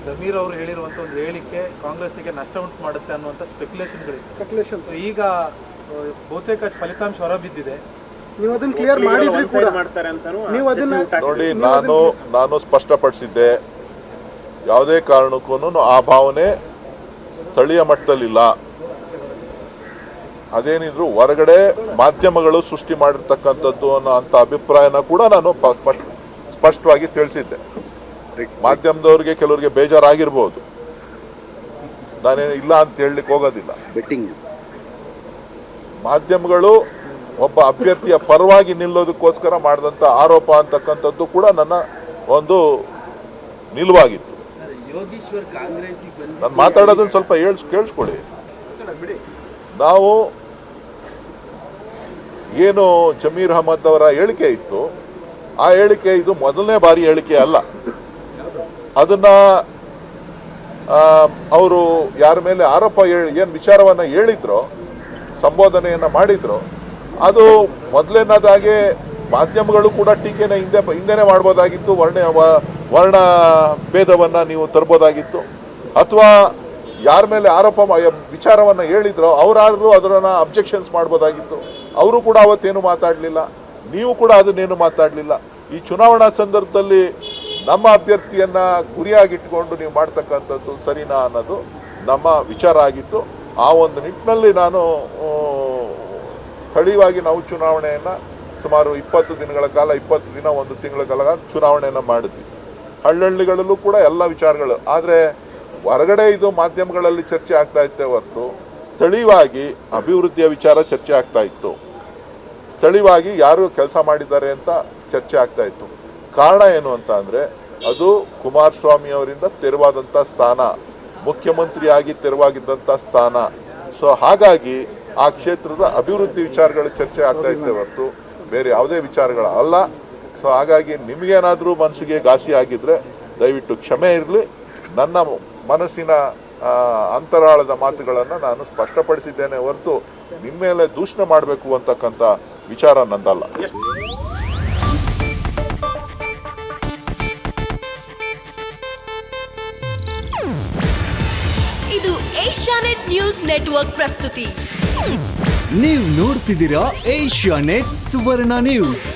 ಜಮೀರ್ ಅವರು ಹೇಳಿರುವಂಥ ಒಂದು ಹೇಳಿಕೆ ಕಾಂಗ್ರೆಸ್ಸಿಗೆ ನಷ್ಟ ಉಂಟು ಮಾಡುತ್ತೆ ಅನ್ನುವಂಥ ಸ್ಪೆಕ್ಯುಲೇಷನ್ ಈಗ ಬಹುತೇಕ ಫಲಿತಾಂಶ ಹೊರಬಿದ್ದಿದೆ. ನೀವು ಅದನ್ನ ಕ್ಲಿಯರ್ ಮಾಡಿದ್ರಿ ಕೂಡ ನೀವು ಅದನ್ನ ನೋಡಿ, ನಾನು ಸ್ಪಷ್ಟಪಡಿಸಿದ್ದೆ, ಯಾವುದೇ ಕಾರಣಕ್ಕೂ ಆ ಭಾವನೆ ಸ್ಥಳೀಯ ಮಟ್ಟದಲ್ಲಿಲ್ಲ. ಅದೇನಿದ್ರು ಹೊರಗಡೆ ಮಾಧ್ಯಮಗಳು ಸೃಷ್ಟಿ ಮಾಡಿರ್ತಕ್ಕಂಥದ್ದು ಅನ್ನೋ ಅಂತ ಅಭಿಪ್ರಾಯನ ಕೂಡ ನಾನು ಸ್ಪಷ್ಟವಾಗಿ ತಿಳಿಸಿದ್ದೆ. ಮಾಧ್ಯಮದವ್ರಿಗೆ ಕೆಲವರಿಗೆ ಬೇಜಾರಾಗಿರ್ಬೋದು, ನಾನೇನು ಇಲ್ಲ ಅಂತ ಹೇಳಲಿಕ್ಕೆ ಹೋಗೋದಿಲ್ಲ. ಮಾಧ್ಯಮಗಳು ಒಬ್ಬ ಅಭ್ಯರ್ಥಿಯ ಪರವಾಗಿ ನಿಲ್ಲೋದಕ್ಕೋಸ್ಕರ ಮಾಡಿದಂಥ ಆರೋಪ ಅಂತಕ್ಕಂಥದ್ದು ಕೂಡ ನನ್ನ ಒಂದು ನಿಲುವಾಗಿತ್ತು. ನಾನು ಮಾತಾಡೋದನ್ನ ಸ್ವಲ್ಪ ಕೇಳಿಸ್ಕೊಳ್ಳಿ. ನಾವು ಏನು ಜಮೀರ್ ಅಹಮದ್ ಅವರ ಹೇಳಿಕೆ ಇತ್ತು, ಆ ಹೇಳಿಕೆ ಇದು ಮೊದಲನೇ ಬಾರಿ ಹೇಳಿಕೆ ಅಲ್ಲ. ಅದನ್ನ ಅವರು ಯಾರ ಮೇಲೆ ಆರೋಪ ಏನು ವಿಚಾರವನ್ನ ಹೇಳಿದ್ರು, ಸಂಬೋಧನೆಯನ್ನ ಮಾಡಿದ್ರು, ಅದು ಮೊದಲನೇದಾಗೆ ಮಾಧ್ಯಮಗಳು ಕೂಡ ಟೀಕೆನ ಹಿಂದೆನೆ ಮಾಡ್ಬೋದಾಗಿತ್ತು. ವರ್ಣ ಭೇದವನ್ನ ನೀವು ತರ್ಬೋದಾಗಿತ್ತು. ಅಥವಾ ಯಾರ ಮೇಲೆ ಆರೋಪ ವಿಚಾರವನ್ನ ಹೇಳಿದ್ರೋ ಅವರಾದ್ರೂ ಅದನ್ನ ಅಬ್ಜೆಕ್ಷನ್ಸ್ ಮಾಡ್ಬೋದಾಗಿತ್ತು. ಅವರು ಕೂಡ ಅವತ್ತೇನು ಮಾತಾಡಲಿಲ್ಲ, ನೀವು ಕೂಡ ಅದನ್ನೇನು ಮಾತಾಡಲಿಲ್ಲ. ಈ ಚುನಾವಣಾ ಸಂದರ್ಭದಲ್ಲಿ ನಮ್ಮ ಅಭ್ಯರ್ಥಿಯನ್ನ ಗುರಿಯಾಗಿಟ್ಕೊಂಡು ನೀವು ಮಾಡ್ತಕ್ಕಂಥದ್ದು ಸರಿನಾ ಅನ್ನೋದು ನಮ್ಮ ವಿಚಾರ ಆಗಿತ್ತು. ಆ ಒಂದು ನಿಟ್ಟಿನಲ್ಲಿ ನಾನು ಸ್ಥಳೀಯವಾಗಿ ನಾವು ಚುನಾವಣೆಯನ್ನು ಸುಮಾರು 20 ದಿನಗಳ ಕಾಲ, 20 ದಿನ, 1 ತಿಂಗಳ ಕಾಲ ಚುನಾವಣೆಯನ್ನು ಮಾಡಿದ್ವಿ. ಹಳ್ಳಿಗಳಲ್ಲೂ ಕೂಡ ಎಲ್ಲ ವಿಚಾರಗಳು. ಆದರೆ ಹೊರಗಡೆ ಇದು ಮಾಧ್ಯಮಗಳಲ್ಲಿ ಚರ್ಚೆ ಆಗ್ತಾ ಇತ್ತೆ ಹೊರತು ಸ್ಥಳೀಯವಾಗಿ ಅಭಿವೃದ್ಧಿಯ ವಿಚಾರ ಚರ್ಚೆ ಆಗ್ತಾ ಇತ್ತು. ಸ್ಥಳೀಯವಾಗಿ ಯಾರು ಕೆಲಸ ಮಾಡಿದ್ದಾರೆ ಅಂತ ಚರ್ಚೆ ಆಗ್ತಾ ಇತ್ತು. ಕಾರಣ ಏನು ಅಂತ ಅಂದರೆ, ಅದು ಕುಮಾರಸ್ವಾಮಿ ಅವರಿಂದ ತೆರವಾದಂಥ ಸ್ಥಾನ, ಮುಖ್ಯಮಂತ್ರಿಯಾಗಿ ತೆರವಾಗಿದ್ದಂಥ ಸ್ಥಾನ. ಸೊ ಹಾಗಾಗಿ ಆ ಕ್ಷೇತ್ರದ ಅಭಿವೃದ್ಧಿ ವಿಚಾರಗಳು ಚರ್ಚೆ ಆಗ್ತಾ ಇತ್ತೆ ಹೊರತು ಬೇರೆ ಯಾವುದೇ ವಿಚಾರಗಳ ಅಲ್ಲ. ಸೊ ಹಾಗಾಗಿ ನಿಮಗೇನಾದರೂ ಮನಸ್ಸಿಗೆ ಘಾಸಿ ಆಗಿದ್ರೆ ದಯವಿಟ್ಟು ಕ್ಷಮೆ ಇರಲಿ. ನನ್ನ ಮನಸ್ಸಿನ ಅಂತರಾಳದ ಮಾತುಗಳನ್ನು ನಾನು ಸ್ಪಷ್ಟಪಡಿಸಿದ್ದೇನೆ ಹೊರತು ನಿಮ್ಮ ಮೇಲೆ ದೂಷಣೆ ಮಾಡಬೇಕು ಅಂತಕ್ಕಂಥ ವಿಚಾರ ನಂದಲ್ಲ. ಇದು ಏಷ್ಯಾನೆಟ್ ನ್ಯೂಸ್ ನೆಟ್ವರ್ಕ್ ಪ್ರಸ್ತುತಿ. ನೀವು ನೋಡ್ತಿದ್ದೀರಾ ಏಷ್ಯಾನೆಟ್ ಸುವರ್ಣ ನ್ಯೂಸ್.